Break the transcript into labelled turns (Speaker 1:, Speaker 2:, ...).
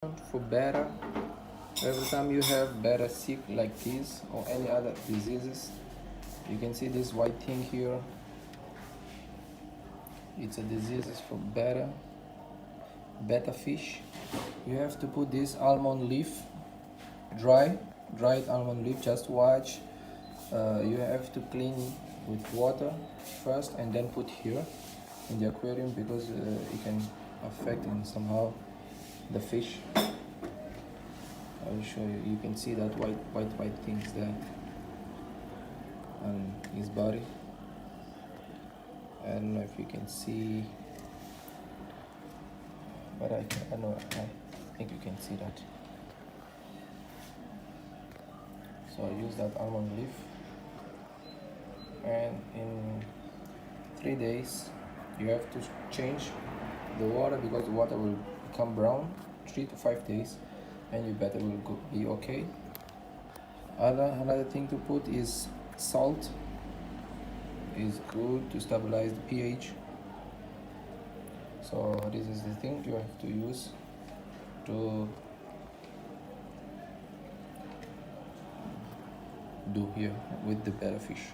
Speaker 1: For Betta, every time you have Betta sick like this or any other diseases, you can see this white thing here. It's a disease for Betta fish. You have to put this almond leaf, dried almond leaf. Just watch. You have to clean with water first and then put here in the aquarium because it can affect and somehow the fish. I will show you. You can see that white things there on his body. I don't know if you can see, but I think you can see that. So I use that almond leaf, and in 3 days you have to change the water because the water will become brown. 3 to 5 days, and your Betta will be okay. Another thing to put is salt. Is good to stabilize the pH. So this is the thing you have to use to do here with the Betta fish.